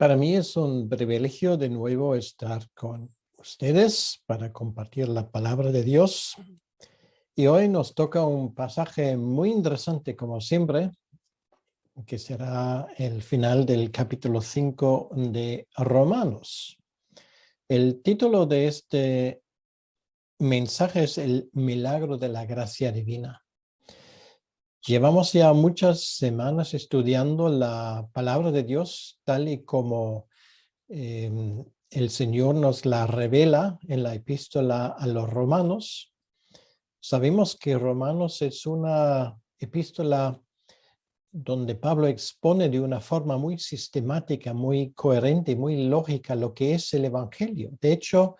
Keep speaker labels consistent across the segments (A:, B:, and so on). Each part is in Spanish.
A: Para mí es un privilegio de nuevo estar con ustedes para compartir la palabra de Dios. Y hoy nos toca un pasaje muy interesante, como siempre, que será el final del capítulo 5 de Romanos. El título de este mensaje es El milagro de la gracia divina. Llevamos ya muchas semanas estudiando la palabra de Dios tal y como el Señor nos la revela en la epístola a los Romanos. Sabemos que Romanos es una epístola donde Pablo expone de una forma muy sistemática, muy coherente y muy lógica lo que es el Evangelio. De hecho,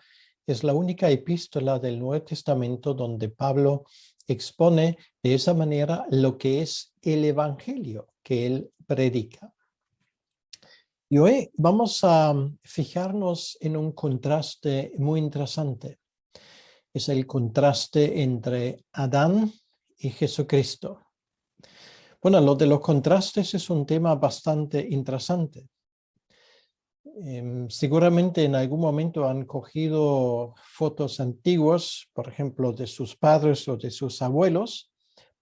A: es la única epístola del Nuevo Testamento donde Pablo expone de esa manera lo que es el Evangelio que él predica. Y hoy vamos a fijarnos en un contraste muy interesante. Es el contraste entre Adán y Jesucristo. Bueno, lo de los contrastes es un tema bastante interesante. Seguramente en algún momento han cogido fotos antiguas, por ejemplo, de sus padres o de sus abuelos,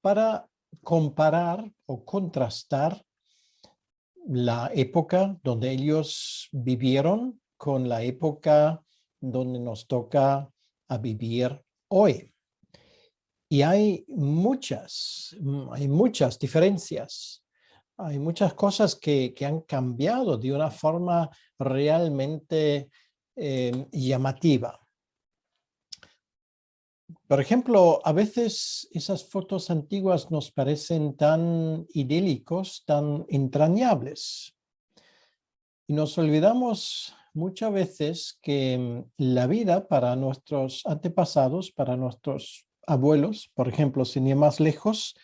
A: para comparar o contrastar la época donde ellos vivieron con la época donde nos toca a vivir hoy. Y hay muchas diferencias. Hay muchas cosas que han cambiado de una forma realmente llamativa. Por ejemplo, a veces esas fotos antiguas nos parecen tan idílicos, tan entrañables. Y nos olvidamos muchas veces que la vida para nuestros antepasados, para nuestros abuelos, por ejemplo, sin ir más lejos,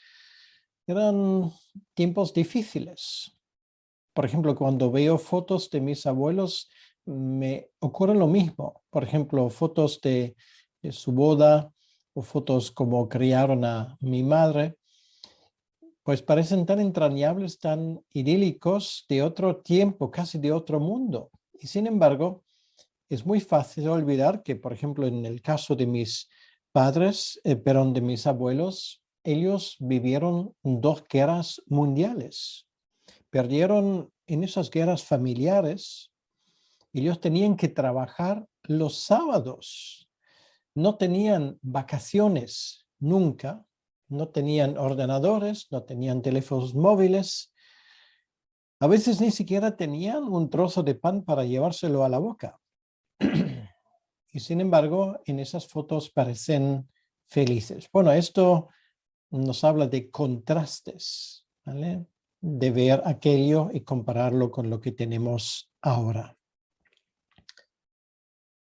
A: eran tiempos difíciles. Por ejemplo, cuando veo fotos de mis abuelos, me ocurre lo mismo. Por ejemplo, fotos de su boda o fotos como criaron a mi madre, pues parecen tan entrañables, tan idílicos de otro tiempo, casi de otro mundo. Y sin embargo, es muy fácil olvidar que, por ejemplo, en el caso de mis padres, pero de mis abuelos, ellos vivieron 2 guerras mundiales. Perdieron en esas guerras familiares. Ellos tenían que trabajar los sábados. No tenían vacaciones nunca. No tenían ordenadores, no tenían teléfonos móviles. A veces ni siquiera tenían un trozo de pan para llevárselo a la boca. Y sin embargo, en esas fotos parecen felices. Bueno, esto nos habla de contrastes, ¿vale? De ver aquello y compararlo con lo que tenemos ahora.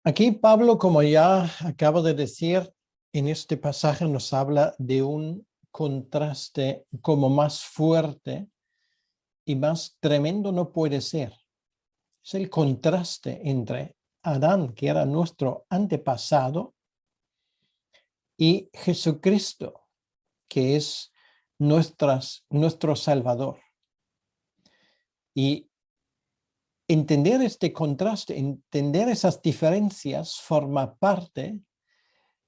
A: Aquí Pablo, como ya acabo de decir, en este pasaje nos habla de un contraste como más fuerte y más tremendo no puede ser. Es el contraste entre Adán, que era nuestro antepasado, y Jesucristo, que es nuestro Salvador. Y entender este contraste, entender esas diferencias, forma parte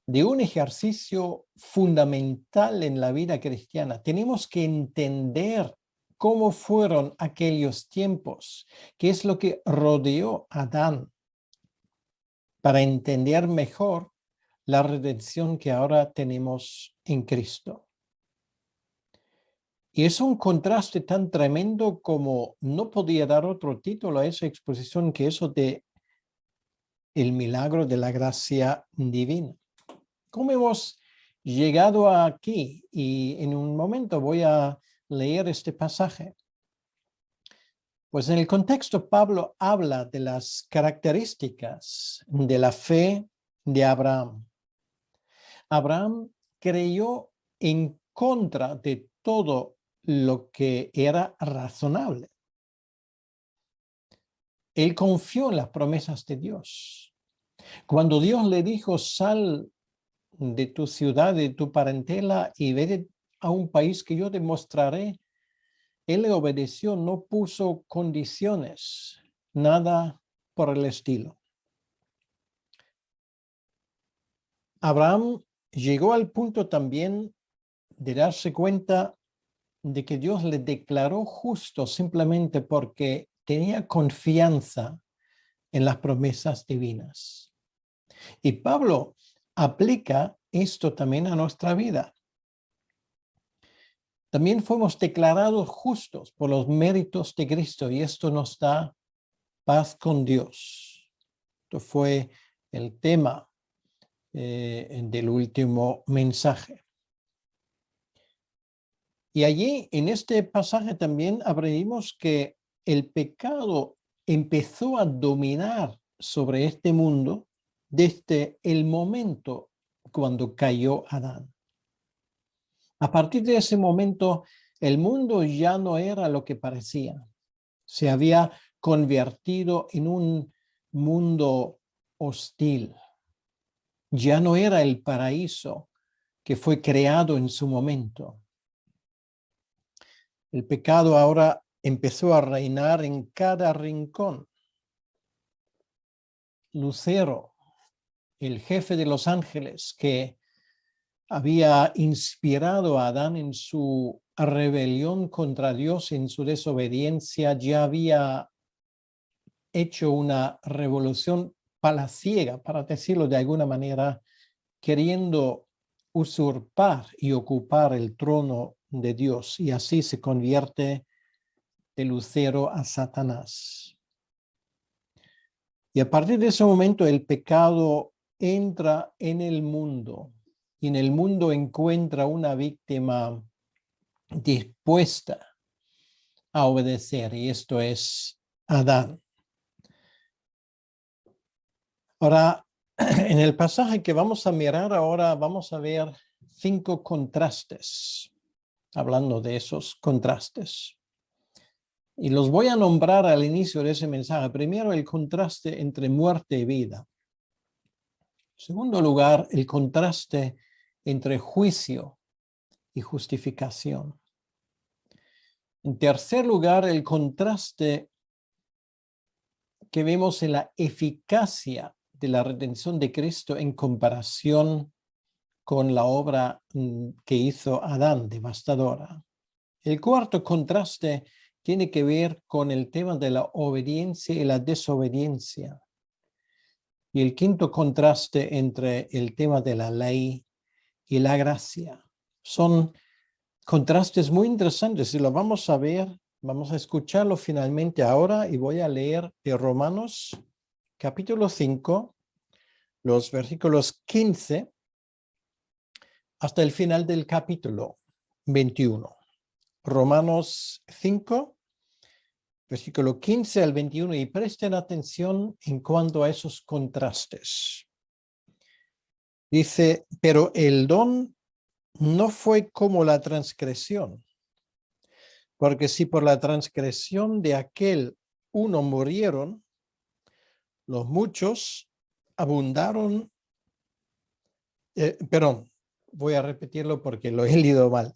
A: de un ejercicio fundamental en la vida cristiana. Tenemos que entender cómo fueron aquellos tiempos, qué es lo que rodeó a Adán, para entender mejor la redención que ahora tenemos en Cristo. Y es un contraste tan tremendo como no podía dar otro título a esa exposición que eso de el milagro de la gracia divina. ¿Cómo hemos llegado aquí? Y en un momento voy a leer este pasaje. Pues en el contexto, Pablo habla de las características de la fe de Abraham. Abraham creyó en contra de todo lo que era razonable. Él confió en las promesas de Dios. Cuando Dios le dijo, sal de tu ciudad, de tu parentela y vete a un país que yo te mostraré, él le obedeció, no puso condiciones. nada por el estilo. Abraham llegó al punto también de darse cuenta de que Dios le declaró justo simplemente porque tenía confianza en las promesas divinas. Y Pablo aplica esto también a nuestra vida. También fuimos declarados justos por los méritos de Cristo y esto nos da paz con Dios. Esto fue el tema del último mensaje. Y allí, en este pasaje también aprendimos que el pecado empezó a dominar sobre este mundo desde el momento cuando cayó Adán. A partir de ese momento, el mundo ya no era lo que parecía. Se había convertido en un mundo hostil. Ya no era el paraíso que fue creado en su momento. El pecado ahora empezó a reinar en cada rincón. Lucero, el jefe de los ángeles que había inspirado a Adán en su rebelión contra Dios, en su desobediencia, ya había hecho una revolución palaciega, para decirlo de alguna manera, queriendo usurpar y ocupar el trono de Dios, y así se convierte de Lucero a Satanás. Y a partir de ese momento el pecado entra en el mundo y en el mundo encuentra una víctima dispuesta a obedecer, y esto es Adán. Ahora, en el pasaje que vamos a mirar ahora, vamos a ver 5 contrastes, hablando de esos contrastes. Y los voy a nombrar al inicio de ese mensaje. Primero, el contraste entre muerte y vida. En segundo lugar, el contraste entre juicio y justificación. En tercer lugar, el contraste que vemos en la eficacia de la redención de Cristo en comparación con la obra que hizo Adán, devastadora. El cuarto contraste tiene que ver con el tema de la obediencia y la desobediencia. Y el quinto contraste entre el tema de la ley y la gracia. Son contrastes muy interesantes y lo vamos a ver, vamos a escucharlo finalmente ahora y voy a leer de Romanos capítulo 5, los versículos 15 hasta el final del capítulo 21. Romanos 5, versículo 15 al 21, y presten atención en cuanto a esos contrastes. Dice, pero el don no fue como la transgresión, porque si por la transgresión de aquel uno murieron, los muchos abundaron, voy a repetirlo porque lo he leído mal,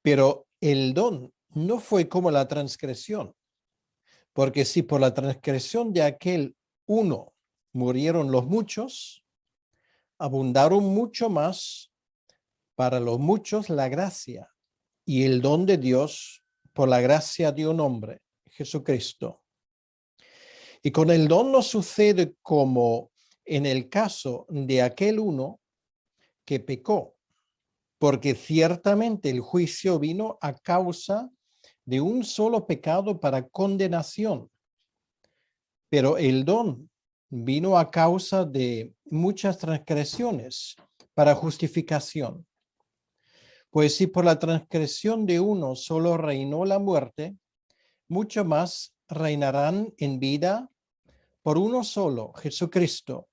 A: pero el don no fue como la transgresión, porque si por la transgresión de aquel uno murieron los muchos, abundaron mucho más para los muchos la gracia y el don de Dios por la gracia de un hombre, Jesucristo. Y con el don no sucede como en el caso de aquel uno que pecó, porque ciertamente el juicio vino a causa de un solo pecado para condenación, pero el don vino a causa de muchas transgresiones para justificación. Pues si por la transgresión de uno solo reinó la muerte, mucho más reinarán en vida por uno solo, Jesucristo,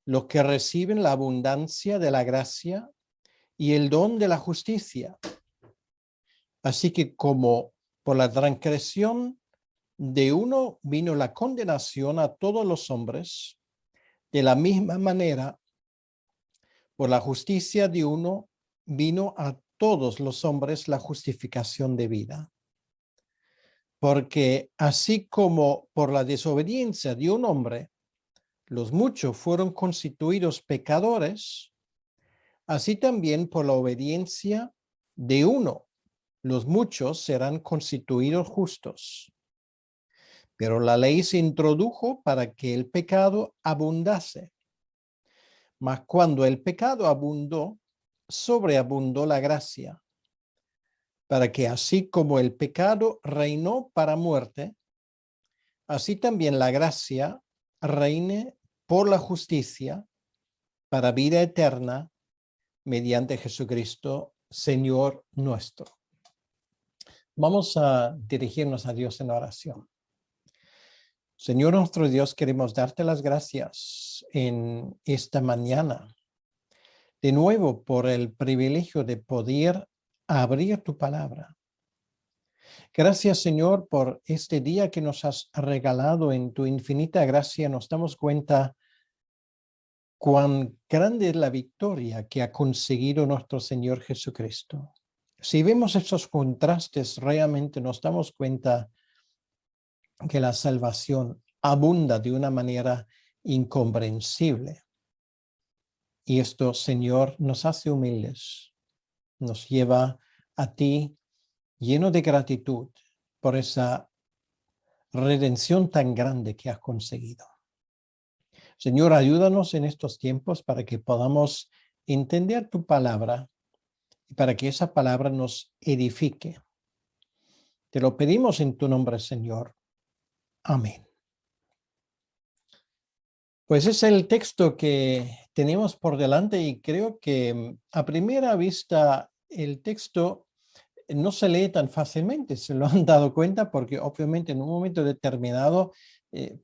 A: los que reciben la abundancia de la gracia y el don de la justicia. Así que como por la transgresión de uno vino la condenación a todos los hombres, de la misma manera, por la justicia de uno vino a todos los hombres la justificación de vida. porque así como por la desobediencia de un hombre, los muchos fueron constituidos pecadores, así también por la obediencia de uno, los muchos serán constituidos justos. Pero la ley se introdujo para que el pecado abundase. Mas cuando el pecado abundó, sobreabundó la gracia, para que así como el pecado reinó para muerte, así también la gracia reine por la justicia para vida eterna mediante Jesucristo, Señor nuestro. Vamos a dirigirnos a Dios en oración. Señor nuestro Dios, queremos darte las gracias en esta mañana, de nuevo por el privilegio de poder abrir tu palabra. Gracias, Señor, por este día que nos has regalado en tu infinita gracia. Nos damos cuenta cuán grande es la victoria que ha conseguido nuestro Señor Jesucristo. Si vemos esos contrastes, realmente nos damos cuenta que la salvación abunda de una manera incomprensible. Y esto, Señor, nos hace humildes, nos lleva a ti lleno de gratitud por esa redención tan grande que has conseguido. Señor, ayúdanos en estos tiempos para que podamos entender tu palabra y para que esa palabra nos edifique. Te lo pedimos en tu nombre, Señor. Amén. Pues es el texto que tenemos por delante y creo que a primera vista el texto no se lee tan fácilmente. Se lo han dado cuenta porque obviamente en un momento determinado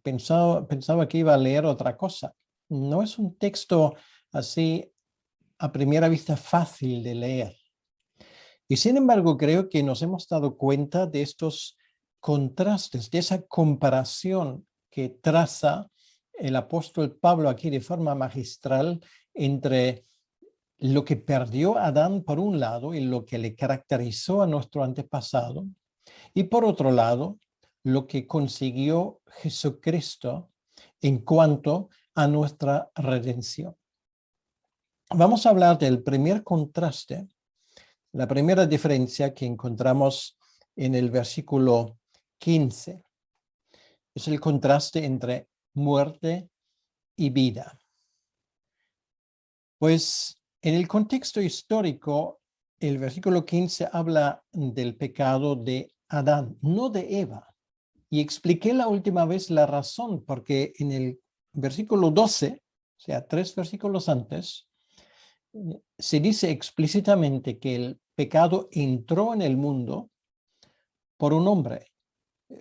A: pensaba que iba a leer otra cosa. No es un texto así a primera vista fácil de leer. Y sin embargo creo que nos hemos dado cuenta de estos contrastes, de esa comparación que traza el apóstol Pablo aquí de forma magistral entre lo que perdió Adán por un lado y lo que le caracterizó a nuestro antepasado, y por otro lado, lo que consiguió Jesucristo en cuanto a nuestra redención. Vamos a hablar del primer contraste, la primera diferencia que encontramos en el versículo 15. Es el contraste entre muerte y vida. Pues en el contexto histórico, el versículo 15 habla del pecado de Adán, no de Eva. Y expliqué la última vez la razón, porque en el versículo 12, o sea, 3 versículos antes, se dice explícitamente que el pecado entró en el mundo por un hombre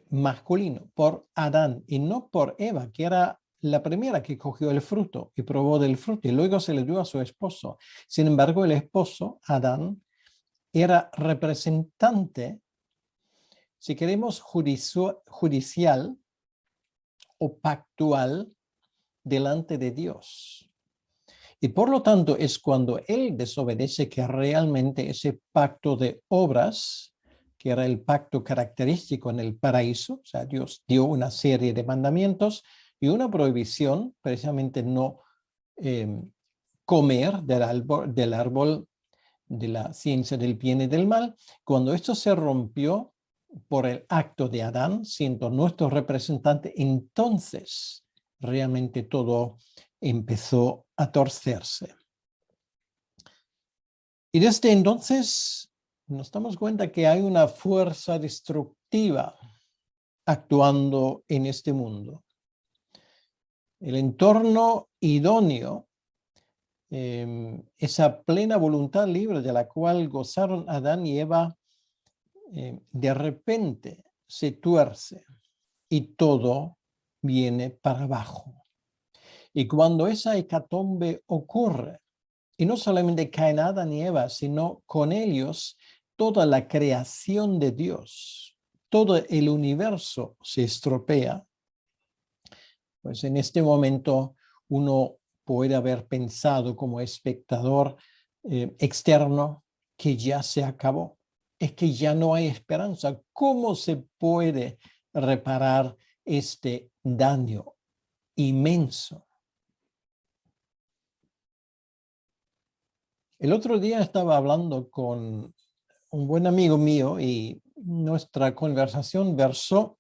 A: masculino, por Adán, y no por Eva, que era la primera que cogió el fruto y probó del fruto y luego se le dio a su esposo. Sin embargo, el esposo, Adán, era representante, si queremos, judicial o pactual delante de Dios. Y por lo tanto es cuando él desobedece que realmente ese pacto de obras, que era el pacto característico en el paraíso, o sea, Dios dio una serie de mandamientos y una prohibición, precisamente no comer del árbol de la ciencia del bien y del mal. Cuando esto se rompió por el acto de Adán, siendo nuestro representante, entonces realmente todo empezó a torcerse. Y desde entonces nos damos cuenta que hay una fuerza destructiva actuando en este mundo. El entorno idóneo, esa plena voluntad libre de la cual gozaron Adán y Eva, de repente se tuerce y todo viene para abajo. Y cuando esa hecatombe ocurre, y no solamente caen Adán y Eva, sino con ellos toda la creación de Dios, todo el universo se estropea, pues en este momento uno puede haber pensado como espectador externo que ya se acabó. es que ya no hay esperanza. ¿Cómo se puede reparar este daño inmenso? El otro día estaba hablando con un buen amigo mío y nuestra conversación versó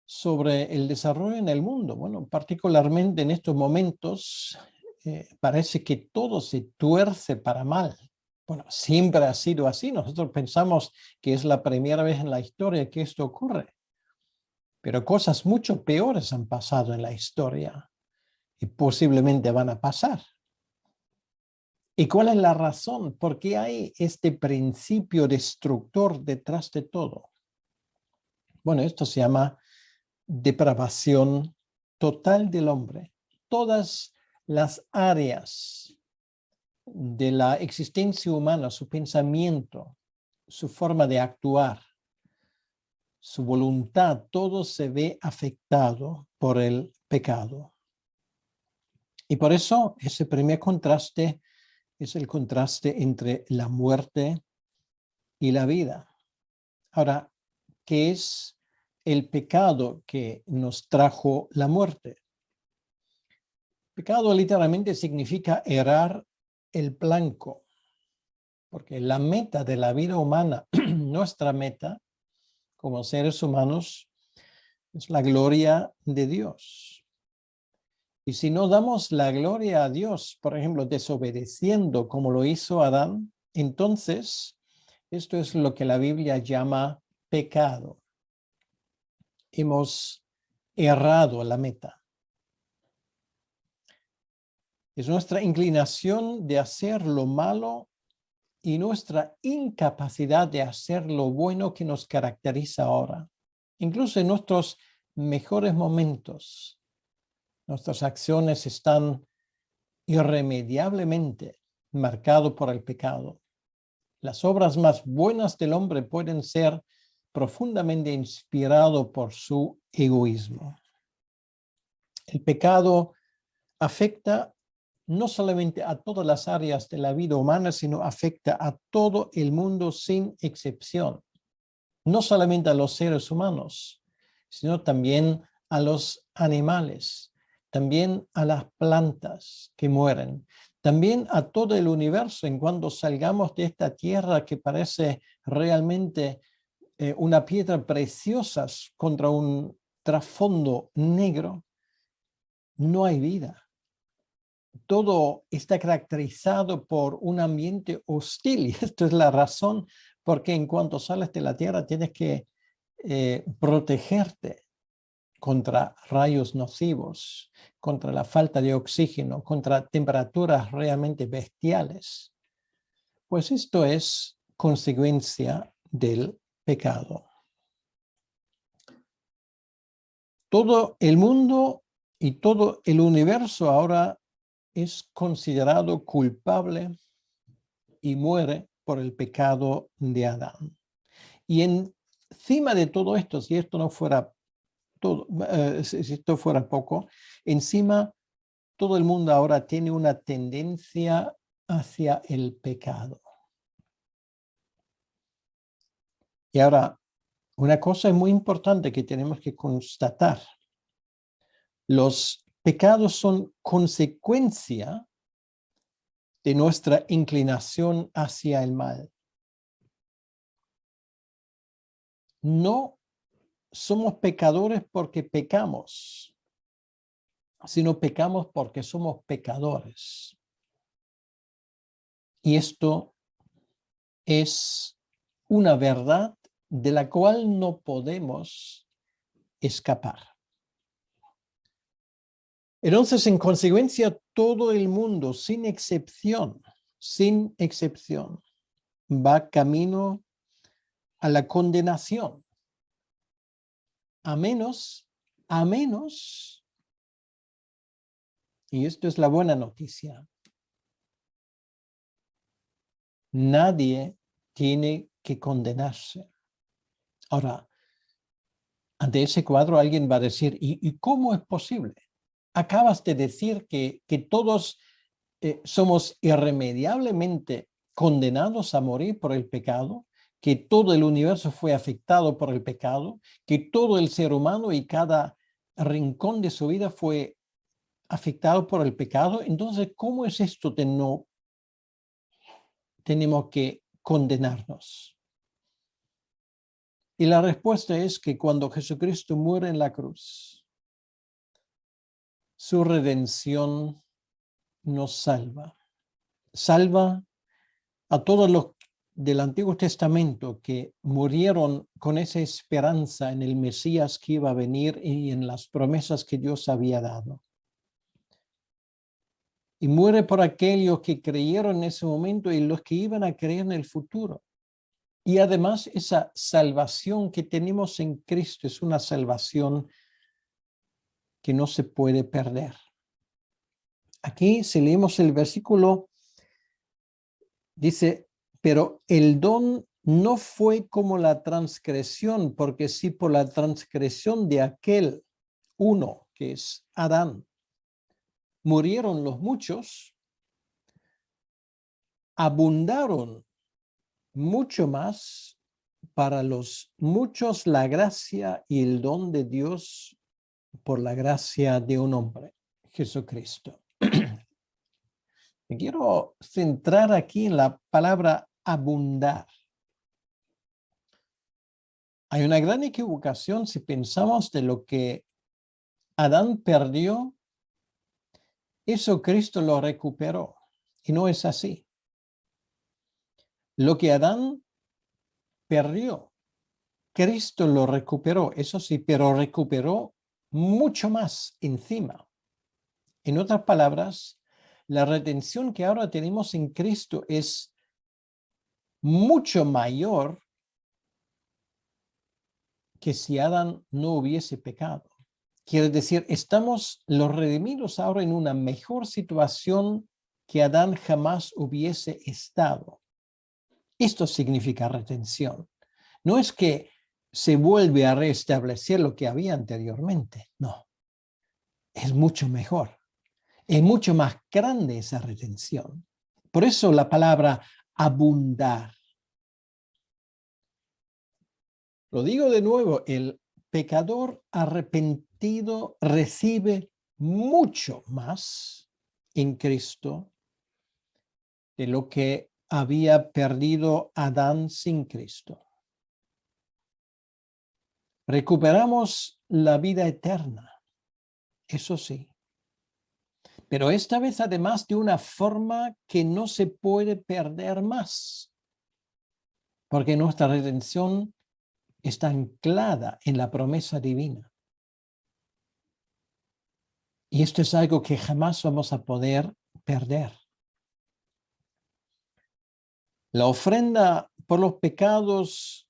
A: sobre el desarrollo en el mundo. Bueno, particularmente en estos momentos parece que todo se tuerce para mal. Bueno, siempre ha sido así. Nosotros pensamos que es la primera vez en la historia que esto ocurre. Pero cosas mucho peores han pasado en la historia y posiblemente van a pasar. ¿Y cuál es la razón? ¿Por qué hay este principio destructor detrás de todo? Bueno, esto se llama depravación total del hombre. Todas las áreas de la existencia humana, su pensamiento, su forma de actuar, su voluntad, todo se ve afectado por el pecado. Y por eso ese primer contraste es el contraste entre la muerte y la vida. Ahora, ¿qué es el pecado que nos trajo la muerte? Pecado literalmente significa errar el blanco, porque la meta de la vida humana, nuestra meta como seres humanos, es la gloria de Dios. Y si no damos la gloria a Dios, por ejemplo, desobedeciendo como lo hizo Adán, entonces esto es lo que la Biblia llama pecado. Hemos errado la meta. Es nuestra inclinación de hacer lo malo y nuestra incapacidad de hacer lo bueno que nos caracteriza ahora. Incluso en nuestros mejores momentos, nuestras acciones están irremediablemente marcadas por el pecado. Las obras más buenas del hombre pueden ser profundamente inspiradas por su egoísmo. El pecado afecta no solamente a todas las áreas de la vida humana, sino afecta a todo el mundo sin excepción. No solamente a los seres humanos, sino también a los animales, también a las plantas que mueren, también a todo el universo. En cuando salgamos de esta tierra que parece realmente una piedra preciosa contra un trasfondo negro, no hay vida. Todo está caracterizado por un ambiente hostil y esto es la razón porque en cuanto sales de la tierra tienes que protegerte contra rayos nocivos, contra la falta de oxígeno, contra temperaturas realmente bestiales. Pues esto es consecuencia del pecado. Todo el mundo y todo el universo ahora es considerado culpable y muere por el pecado de Adán. Y encima de todo esto, si esto no fuera todo, si esto fuera poco, encima todo el mundo ahora tiene una tendencia hacia el pecado. Y ahora, una cosa muy importante que tenemos que constatar: los pecados son consecuencia de nuestra inclinación hacia el mal. No somos pecadores porque pecamos, sino pecamos porque somos pecadores. Y esto es una verdad de la cual no podemos escapar. Entonces, en consecuencia, todo el mundo, sin excepción, va camino a la condenación, a menos, y esto es la buena noticia, nadie tiene que condenarse. Ahora, ante ese cuadro alguien va a decir, ¿y cómo es posible? Acabas de decir que todos somos irremediablemente condenados a morir por el pecado. que todo el universo fue afectado por el pecado, que todo el ser humano y cada rincón de su vida fue afectado por el pecado. Entonces, ¿cómo es esto de no tenemos que condenarnos? Y la respuesta es que cuando Jesucristo muere en la cruz, su redención nos salva. Salva a todos los del Antiguo Testamento que murieron con esa esperanza en el Mesías que iba a venir y en las promesas que Dios había dado. Y muere por aquellos que creyeron en ese momento y los que iban a creer en el futuro. Y además esa salvación que tenemos en Cristo es una salvación que no se puede perder. Aquí, si leemos el versículo, dice, pero el don no fue como la transgresión, porque si por la transgresión de aquel uno, que es Adán, murieron los muchos, abundaron mucho más para los muchos la gracia y el don de Dios por la gracia de un hombre, Jesucristo. Me quiero centrar aquí en la palabra abundar. Hay una gran equivocación si pensamos de lo que Adán perdió, eso Cristo lo recuperó. Y no es así. Lo que Adán perdió, Cristo lo recuperó, eso sí, pero recuperó mucho más encima. En otras palabras, la redención que ahora tenemos en Cristo es mucho mayor que si Adán no hubiese pecado. Quiere decir, estamos los redimidos ahora en una mejor situación que Adán jamás hubiese estado. Esto significa redención. No es que se vuelve a restablecer lo que había anteriormente, no. Es mucho mejor. Es mucho más grande esa redención. Por eso la palabra abundar. Lo digo de nuevo, el pecador arrepentido recibe mucho más en Cristo de lo que había perdido Adán sin Cristo. Recuperamos la vida eterna, eso sí. Pero esta vez además de una forma que no se puede perder más, porque nuestra redención está anclada en la promesa divina. Y esto es algo que jamás vamos a poder perder. La ofrenda por los pecados,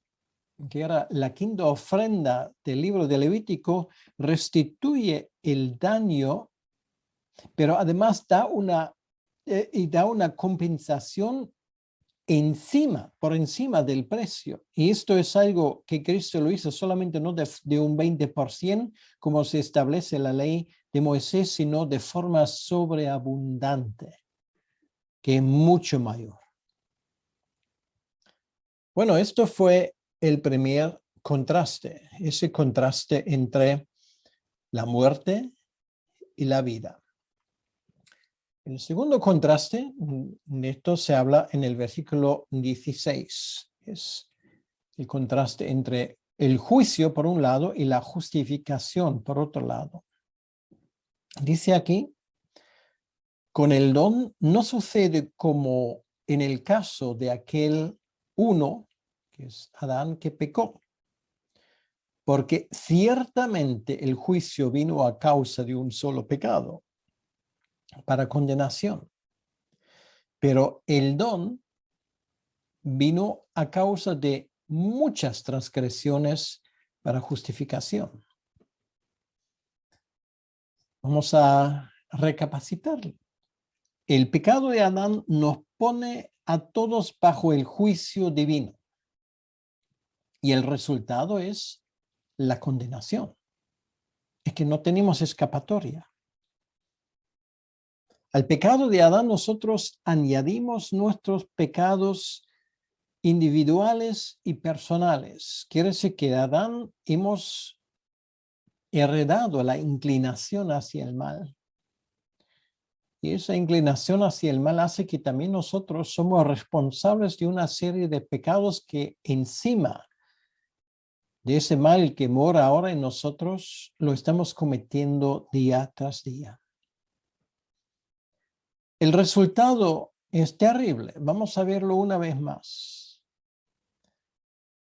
A: que era la quinta ofrenda del libro de Levítico, restituye el daño, pero además da una compensación por encima del precio. Y esto es algo que Cristo lo hizo solamente no de un 20%, como se establece la ley de Moisés, sino de forma sobreabundante, que es mucho mayor. Bueno, esto fue el primer contraste, ese contraste entre la muerte y la vida. El segundo contraste, de esto se habla en el versículo 16, es el contraste entre el juicio por un lado y la justificación por otro lado. Dice aquí, con el don no sucede como en el caso de aquel uno, que es Adán, que pecó. Porque ciertamente el juicio vino a causa de un solo pecado, para condenación. Pero el don vino a causa de muchas transgresiones para justificación. Vamos a recapacitar. El pecado de Adán nos pone a todos bajo el juicio divino. Y el resultado es la condenación. Es que no tenemos escapatoria. Al pecado de Adán nosotros añadimos nuestros pecados individuales y personales. Quiere decir que de Adán hemos heredado la inclinación hacia el mal. Y esa inclinación hacia el mal hace que también nosotros somos responsables de una serie de pecados que encima de ese mal que mora ahora en nosotros, lo estamos cometiendo día tras día. El resultado es terrible. Vamos a verlo una vez más.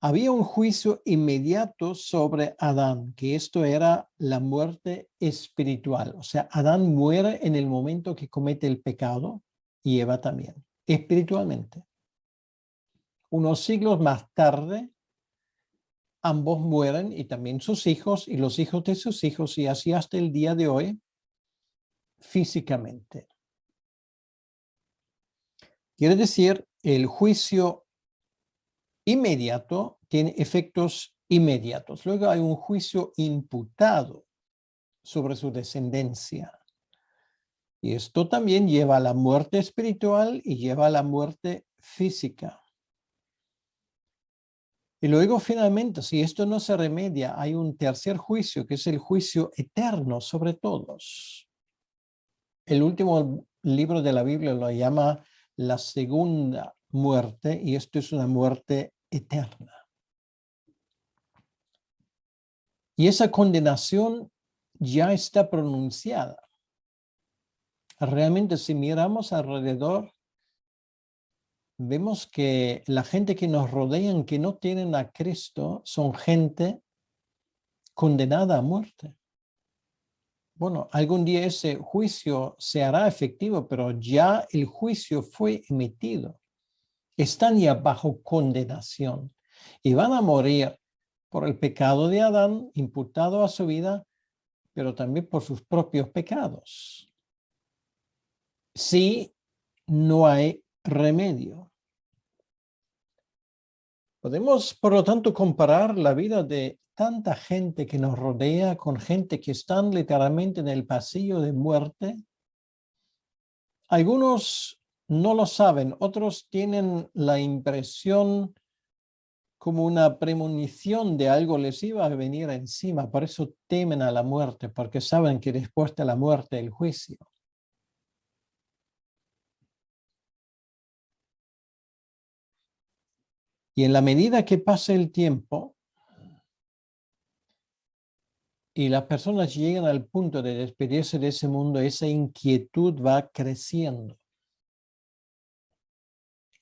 A: Había un juicio inmediato sobre Adán, que esto era la muerte espiritual. O sea, Adán muere en el momento que comete el pecado y Eva también, espiritualmente. Unos siglos más tarde, ambos mueren y también sus hijos y los hijos de sus hijos y así hasta el día de hoy, físicamente. Quiere decir, el juicio inmediato tiene efectos inmediatos. Luego hay un juicio imputado sobre su descendencia. Y esto también lleva a la muerte espiritual y lleva a la muerte física. Y luego finalmente, si esto no se remedia, hay un tercer juicio, que es el juicio eterno sobre todos. El último libro de la Biblia lo llama la segunda muerte, y esto es una muerte eterna. Y esa condenación ya está pronunciada. Realmente, si miramos alrededor, vemos que la gente que nos rodean, que no tienen a Cristo, son gente condenada a muerte. Bueno, algún día ese juicio se hará efectivo, pero ya el juicio fue emitido. Están ya bajo condenación y van a morir por el pecado de Adán imputado a su vida, pero también por sus propios pecados. Si no hay remedio. Podemos, por lo tanto, comparar la vida de tanta gente que nos rodea con gente que están literalmente en el pasillo de muerte. Algunos no lo saben, otros tienen la impresión como una premonición de algo les iba a venir encima, por eso temen a la muerte, porque saben que después de la muerte el juicio. Y en la medida que pasa el tiempo y las personas llegan al punto de despedirse de ese mundo, esa inquietud va creciendo.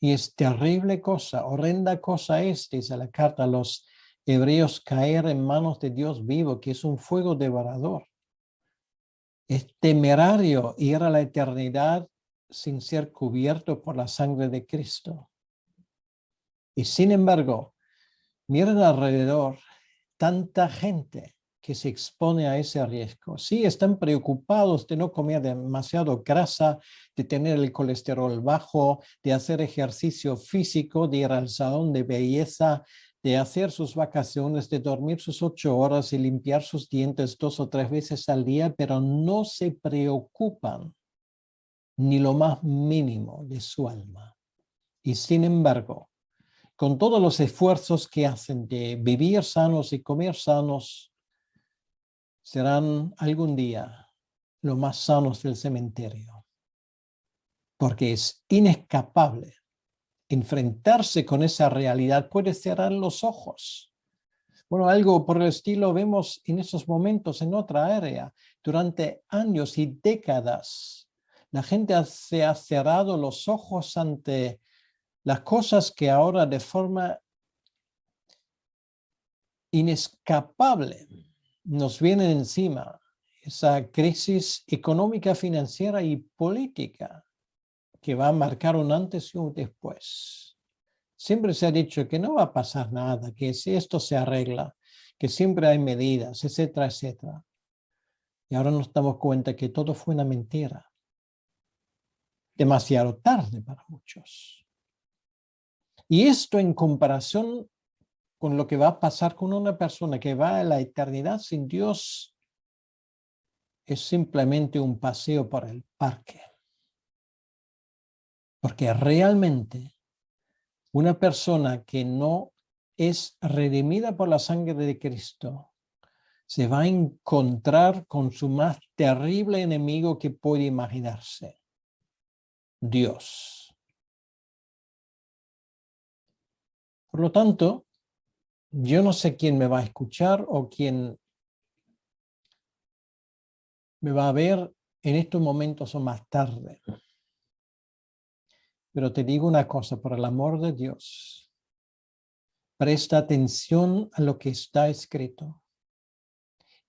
A: Y es terrible cosa, horrenda cosa es, dice la carta a los hebreos, caer en manos de Dios vivo, que es un fuego devorador. Es temerario ir a la eternidad sin ser cubierto por la sangre de Cristo. Y sin embargo, miren alrededor, tanta gente que se expone a ese riesgo. Sí, están preocupados de no comer demasiado grasa, de tener el colesterol bajo, de hacer ejercicio físico, de ir al salón de belleza, de hacer sus vacaciones, de dormir sus 8 horas y limpiar sus dientes 2 o 3 veces al día, pero no se preocupan ni lo más mínimo de su alma. Y sin embargo, con todos los esfuerzos que hacen de vivir sanos y comer sanos, serán algún día los más sanos del cementerio, porque es inescapable enfrentarse con esa realidad. Puede cerrar los ojos. Bueno, algo por el estilo vemos en esos momentos en otra área. Durante años y décadas, la gente se ha cerrado los ojos ante las cosas que ahora de forma inescapable nos vienen encima. Esa crisis económica, financiera y política que va a marcar un antes y un después. Siempre se ha dicho que no va a pasar nada, que si esto se arregla, que siempre hay medidas, etcétera, etcétera. Y ahora nos damos cuenta que todo fue una mentira. Demasiado tarde para muchos. Y esto en comparación con lo que va a pasar con una persona que va a la eternidad sin Dios, es simplemente un paseo por el parque. Porque realmente Una persona que no es redimida por la sangre de Cristo se va a encontrar con su más terrible enemigo que puede imaginarse, Dios. Por lo tanto, yo no sé quién me va a escuchar o quién me va a ver en estos momentos o más tarde. Pero te digo una cosa, por el amor de Dios, presta atención a lo que está escrito.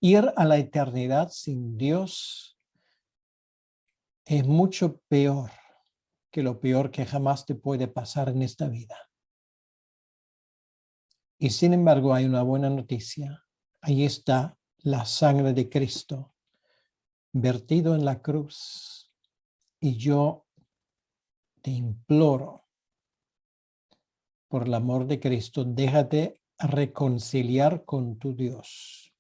A: Ir a la eternidad sin Dios es mucho peor que lo peor que jamás te puede pasar en esta vida. Y sin embargo, hay una buena noticia. Ahí está la sangre de Cristo vertido en la cruz. Y yo te imploro, por el amor de Cristo, déjate reconciliar con tu Dios.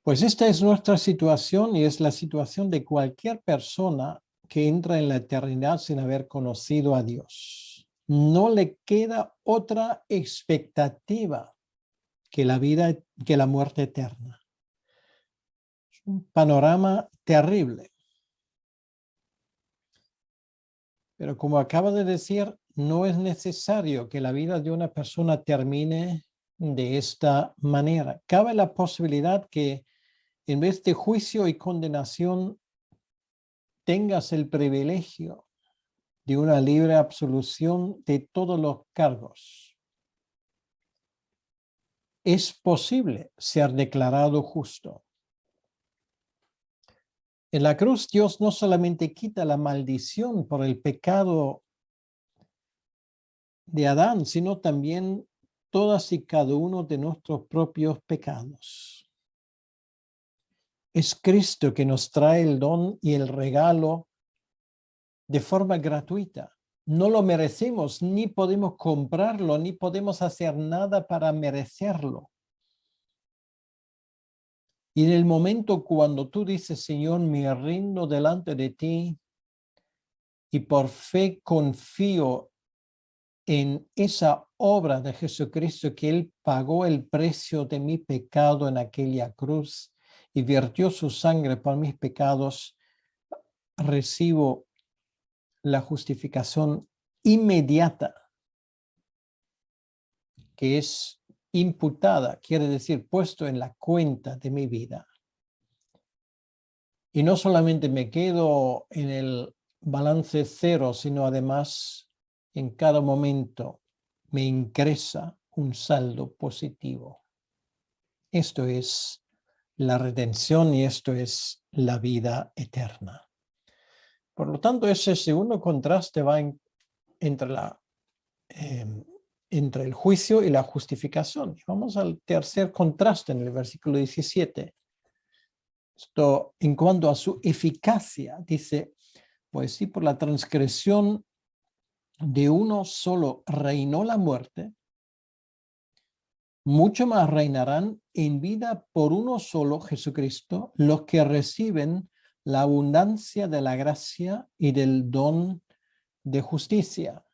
A: Pues esta es nuestra situación y es la situación de cualquier persona que entra en la eternidad sin haber conocido a Dios. No le queda otra expectativa que la vida, que la muerte eterna. Es un panorama terrible. Pero como acaba de decir, no es necesario que la vida de una persona termine de esta manera. Cabe la posibilidad que en vez de juicio y condenación, tengas el privilegio de una libre absolución de todos los cargos. Es posible ser declarado justo. En la cruz, Dios no solamente quita la maldición por el pecado de Adán, sino también todas y cada uno de nuestros propios pecados. Es Cristo que nos trae el don y el regalo de forma gratuita. No lo merecemos, ni podemos comprarlo, ni podemos hacer nada para merecerlo. Y en el momento cuando tú dices, Señor, me rindo delante de ti y por fe confío en esa obra de Jesucristo, que Él pagó el precio de mi pecado en aquella cruz y vertió su sangre por mis pecados, recibo la justificación inmediata, que es imputada, quiere decir puesto en la cuenta de mi vida. Y no solamente me quedo en el balance cero, sino además en cada momento me ingresa un saldo positivo. Esto es la redención y esto es la vida eterna. Por lo tanto, ese segundo contraste va entre el juicio y la justificación. Y vamos al tercer contraste en el versículo 17. Esto, en cuanto a su eficacia, dice, pues sí, por la transgresión de uno solo reinó la muerte, mucho más reinarán en vida por uno solo, Jesucristo, los que reciben la abundancia de la gracia y del don de justicia.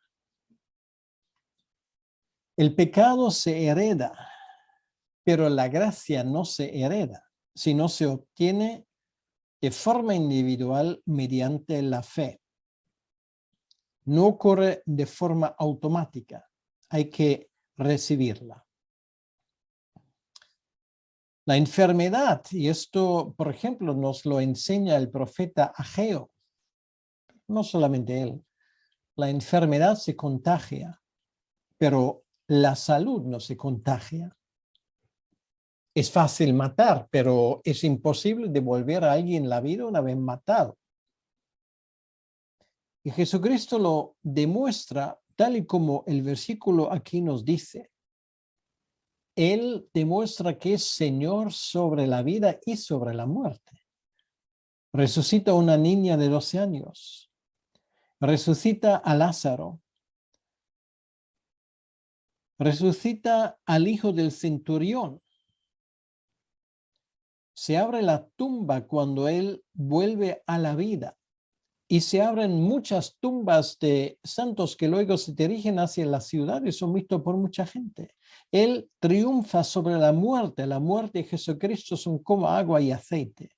A: El pecado se hereda, pero la gracia no se hereda, sino se obtiene de forma individual mediante la fe. No ocurre de forma automática, hay que recibirla. La enfermedad, y esto, por ejemplo, nos lo enseña el profeta Ageo, no solamente él, la enfermedad se contagia, pero la salud no se contagia. Es fácil matar, pero es imposible devolver a alguien la vida una vez matado. Y Jesucristo lo demuestra tal y como el versículo aquí nos dice. Él demuestra que es Señor sobre la vida y sobre la muerte. Resucita a una niña de 12 años. Resucita a Lázaro. Resucita al hijo del centurión. Se abre la tumba cuando él vuelve a la vida y se abren muchas tumbas de santos que luego se dirigen hacia la ciudad y son vistos por mucha gente. Él triunfa sobre la muerte. La muerte de Jesucristo son como agua y aceite.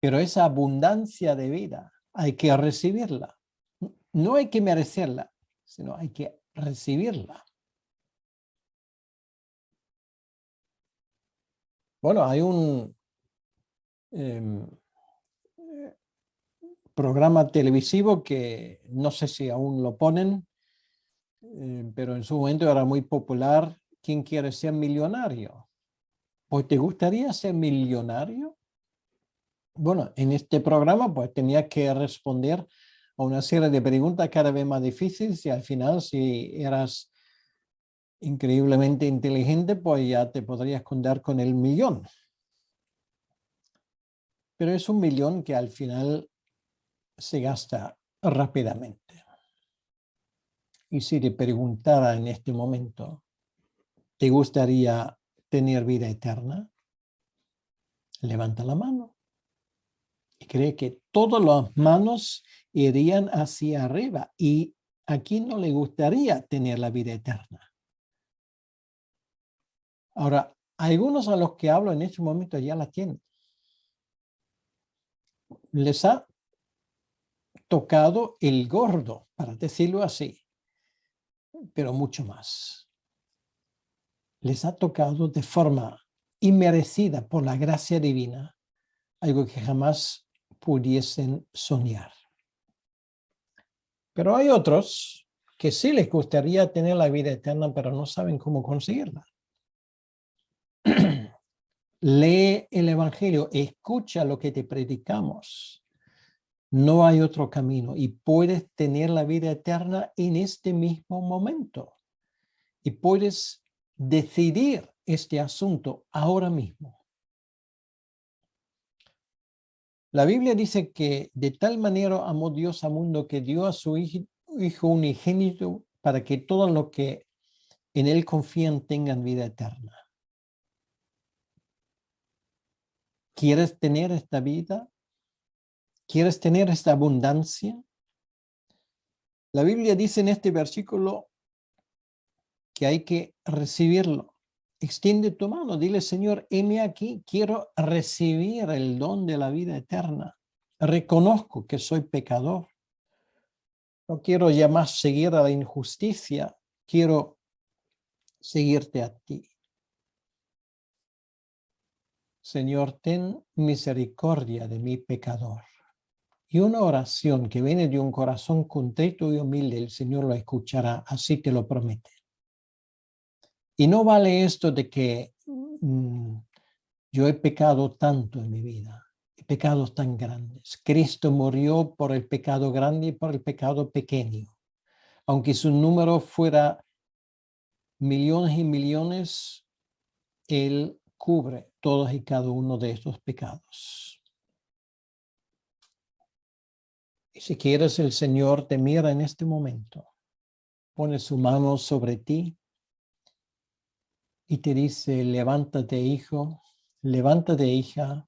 A: Pero esa abundancia de vida hay que recibirla. No hay que merecerla, sino hay que recibirla. Bueno, hay un programa televisivo que no sé si aún lo ponen, pero en su momento era muy popular. ¿Quién quiere ser millonario? Pues, ¿te gustaría ser millonario? Bueno, en este programa pues tenía que responder a una serie de preguntas cada vez más difíciles y al final, si eras increíblemente inteligente, pues ya te podrías contar con el millón. Pero es un millón que al final se gasta rápidamente. Y si te preguntara en este momento, ¿te gustaría tener vida eterna? Levanta la mano. Y cree que todas las manos irían hacia arriba. Y ¿a quién no le gustaría tener la vida eterna? Ahora, algunos a los que hablo en este momento ya la tienen. Les ha tocado el gordo, para decirlo así, pero mucho más. Les ha tocado de forma inmerecida por la gracia divina, algo que jamás pudiesen soñar. Pero hay otros que sí les gustaría tener la vida eterna, pero no saben cómo conseguirla. Lee el Evangelio, escucha lo que te predicamos. No hay otro camino y puedes tener la vida eterna en este mismo momento. Y puedes decidir este asunto ahora mismo. La Biblia dice que de tal manera amó Dios al mundo que dio a su Hijo unigénito para que todos los que en Él confían tengan vida eterna. ¿Quieres tener esta vida? ¿Quieres tener esta abundancia? La Biblia dice en este versículo que hay que recibirlo. Extiende tu mano, dile: Señor, heme aquí, quiero recibir el don de la vida eterna. Reconozco que soy pecador. No quiero ya más seguir a la injusticia, quiero seguirte a ti. Señor, ten misericordia de mi pecador. Y una oración que viene de un corazón contrito y humilde, el Señor lo escuchará, así te lo promete. Y no vale esto de que yo he pecado tanto en mi vida, pecados tan grandes. Cristo murió por el pecado grande y por el pecado pequeño. Aunque su número fuera millones y millones, Él cubre todos y cada uno de estos pecados. Y si quieres, el Señor te mira en este momento, pone su mano sobre ti y te dice: levántate, hijo, levántate, hija,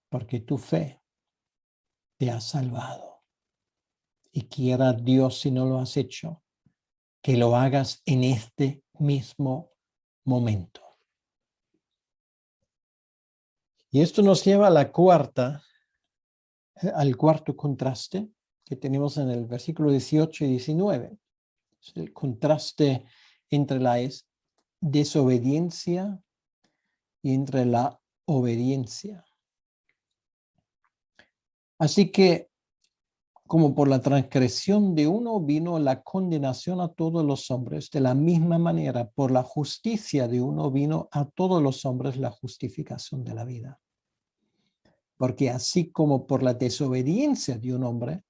A: porque tu fe te ha salvado. Y quiera Dios, si no lo has hecho, que lo hagas en este mismo momento. Y esto nos lleva a al cuarto contraste que tenemos en el versículo 18 y 19. Es el contraste entre la desobediencia y entre la obediencia. Así que, como por la transgresión de uno vino la condenación a todos los hombres, de la misma manera, por la justicia de uno vino a todos los hombres la justificación de la vida. Porque así como por la desobediencia de un hombre,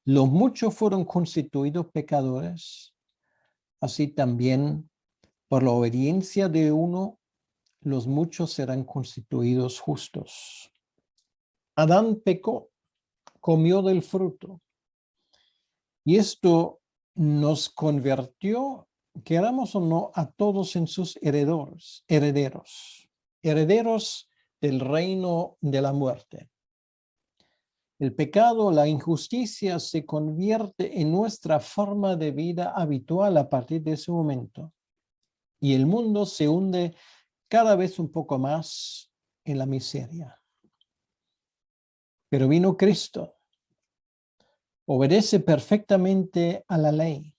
A: los muchos fueron constituidos pecadores, así también por la obediencia de uno, los muchos serán constituidos justos. Adán pecó, comió del fruto, y esto nos convirtió, queramos o no, a todos en sus herederos del reino de la muerte. El pecado, la injusticia se convierte en nuestra forma de vida habitual a partir de ese momento. Y el mundo se hunde cada vez un poco más en la miseria. Pero vino Cristo, obedece perfectamente a la ley.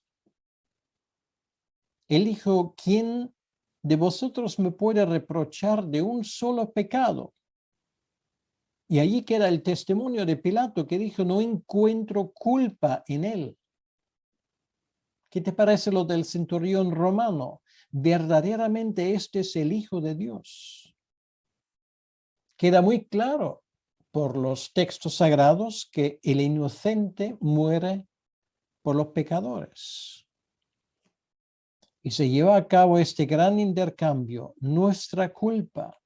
A: Él dijo, ¿quién de vosotros me puede reprochar de un solo pecado? Y allí queda el testimonio de Pilato que dijo, no encuentro culpa en él. ¿Qué te parece lo del centurión romano? Verdaderamente este es el Hijo de Dios. Queda muy claro por los textos sagrados que el inocente muere por los pecadores. Y se lleva a cabo este gran intercambio, nuestra culpa.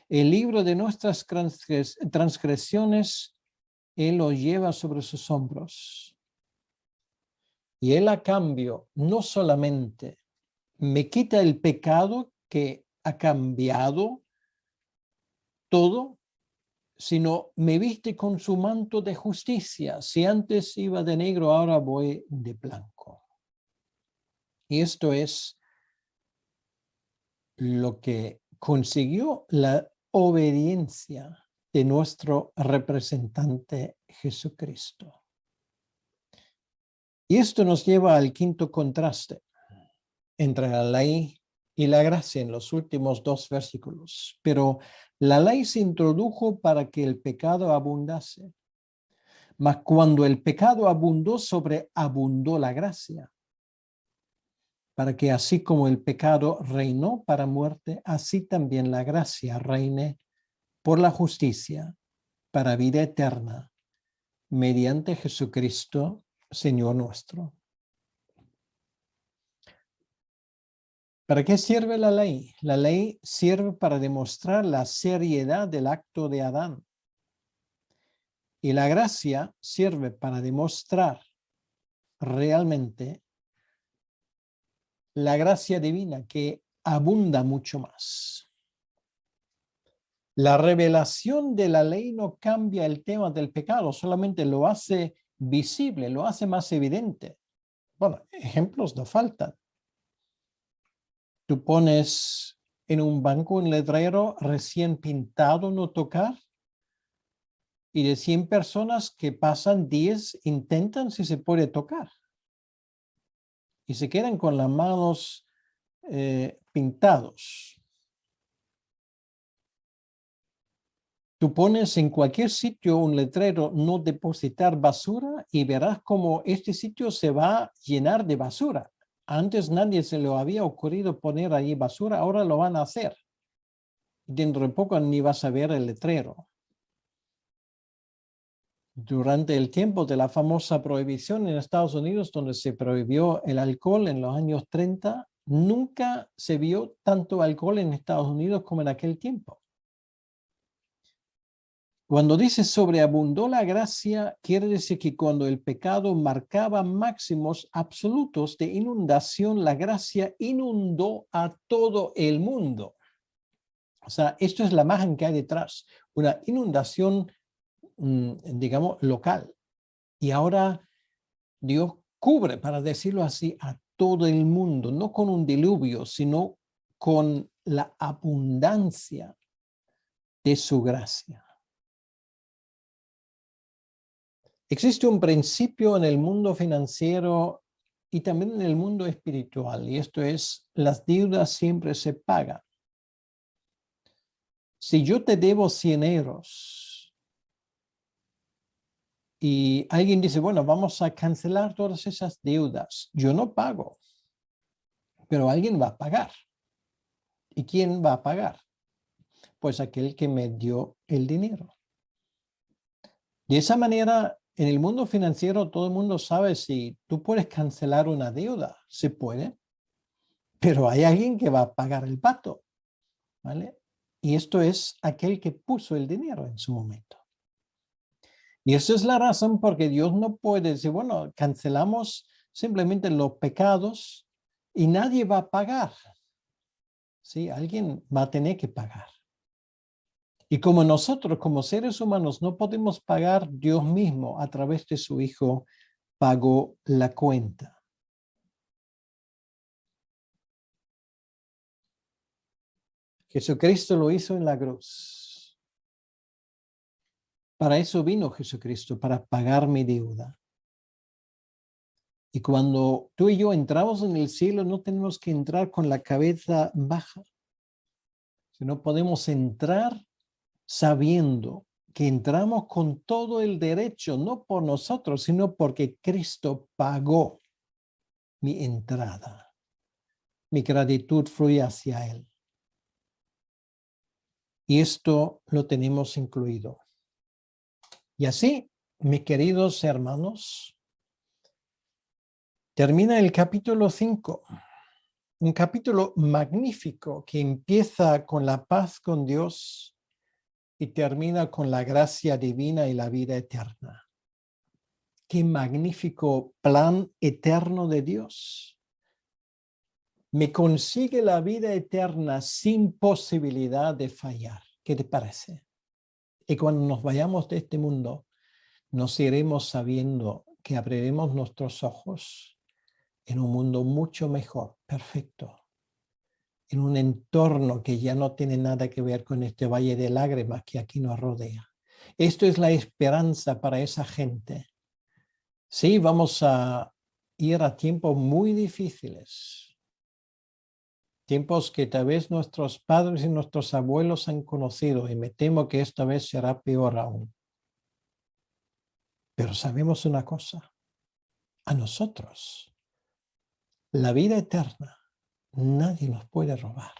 A: El libro de nuestras transgresiones, Él lo lleva sobre sus hombros. Y Él a cambio no solamente me quita el pecado que ha cambiado todo, sino me viste con su manto de justicia. Si antes iba de negro, ahora voy de blanco. Y esto es lo que consiguió la obediencia de nuestro representante Jesucristo. Y esto nos lleva al quinto contraste entre la ley y la gracia en los últimos dos versículos. Pero la ley se introdujo para que el pecado abundase. Mas cuando el pecado abundó, sobreabundó la gracia. Para que así como el pecado reinó para muerte, así también la gracia reine por la justicia para vida eterna, mediante Jesucristo, Señor nuestro. ¿Para qué sirve la ley? La ley sirve para demostrar la seriedad del acto de Adán. Y la gracia sirve para demostrar realmente la gracia divina que abunda mucho más. La revelación de la ley no cambia el tema del pecado, solamente lo hace visible, lo hace más evidente. Bueno, ejemplos no faltan. Tú pones en un banco un letrero recién pintado, no tocar, y de 100 personas que pasan, 10 intentan si se puede tocar. Y se quedan con las manos pintados. Tú pones en cualquier sitio un letrero no depositar basura y verás cómo este sitio se va a llenar de basura. Antes nadie se le había ocurrido poner allí basura, ahora lo van a hacer. Dentro de poco ni vas a ver el letrero. Durante el tiempo de la famosa prohibición en Estados Unidos, donde se prohibió el alcohol en los años 30, nunca se vio tanto alcohol en Estados Unidos como en aquel tiempo. Cuando dice sobreabundó la gracia, quiere decir que cuando el pecado marcaba máximos absolutos de inundación, la gracia inundó a todo el mundo. O sea, esto es la imagen que hay detrás, una inundación, digamos, local. Y ahora Dios cubre, para decirlo así, a todo el mundo, no con un diluvio, sino con la abundancia de su gracia. Existe un principio en el mundo financiero y también en el mundo espiritual, y esto es, las deudas siempre se pagan. Si yo te debo 100 euros y alguien dice, bueno, vamos a cancelar todas esas deudas, yo no pago, pero alguien va a pagar. ¿Y quién va a pagar? Pues aquel que me dio el dinero. De esa manera, en el mundo financiero, todo el mundo sabe si tú puedes cancelar una deuda, se puede, pero hay alguien que va a pagar el pato, ¿vale? Y esto es aquel que puso el dinero en su momento. Y esa es la razón porque Dios no puede decir, bueno, cancelamos simplemente los pecados y nadie va a pagar. Sí, alguien va a tener que pagar. Y como nosotros, como seres humanos, no podemos pagar, Dios mismo, a través de su Hijo, pagó la cuenta. Jesucristo lo hizo en la cruz. Para eso vino Jesucristo, para pagar mi deuda. Y cuando tú y yo entramos en el cielo, no tenemos que entrar con la cabeza baja, sino podemos entrar sabiendo que entramos con todo el derecho, no por nosotros, sino porque Cristo pagó mi entrada. Mi gratitud fluye hacia Él. Y esto lo tenemos incluido. Y así, mis queridos hermanos, termina el capítulo 5. Un capítulo magnífico que empieza con la paz con Dios y termina con la gracia divina y la vida eterna. Qué magnífico plan eterno de Dios. Me consigue la vida eterna sin posibilidad de fallar. ¿Qué te parece? Y cuando nos vayamos de este mundo, nos iremos sabiendo que abriremos nuestros ojos en un mundo mucho mejor, perfecto, en un entorno que ya no tiene nada que ver con este valle de lágrimas que aquí nos rodea. Esto es la esperanza para esa gente. Sí, vamos a ir a tiempos muy difíciles, tiempos que tal vez nuestros padres y nuestros abuelos han conocido, y me temo que esta vez será peor aún. Pero sabemos una cosa, a nosotros, la vida eterna, nadie nos puede robar.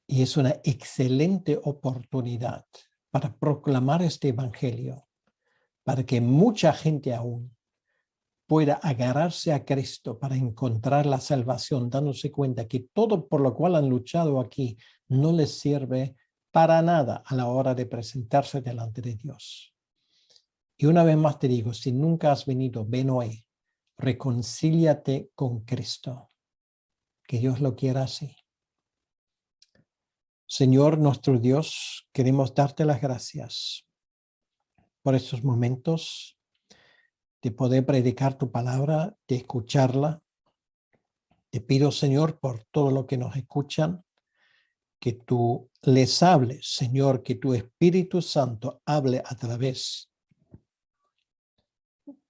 A: Y es una excelente oportunidad para proclamar este evangelio, para que mucha gente aún pueda agarrarse a Cristo para encontrar la salvación, dándose cuenta que todo por lo cual han luchado aquí no les sirve para nada a la hora de presentarse delante de Dios. Y una vez más te digo, si nunca has venido, ven hoy, reconcíliate con Cristo, que Dios lo quiera así. Señor nuestro Dios, queremos darte las gracias por estos momentos de poder predicar tu palabra, de escucharla. Te pido, Señor, por todo lo que nos escuchan, que tú les hables, Señor, que tu Espíritu Santo hable a través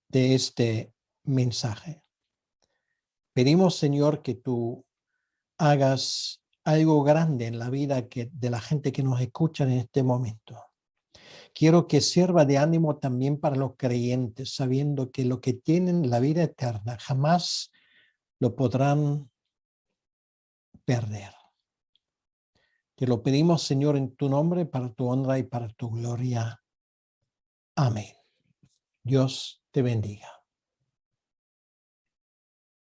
A: de este mensaje. Pedimos, Señor, que tú hagas algo grande en la vida de la gente que nos escucha en este momento. Quiero que sirva de ánimo también para los creyentes, sabiendo que lo que tienen la vida eterna jamás lo podrán perder. Te lo pedimos, Señor, en tu nombre, para tu honra y para tu gloria. Amén. Dios te bendiga.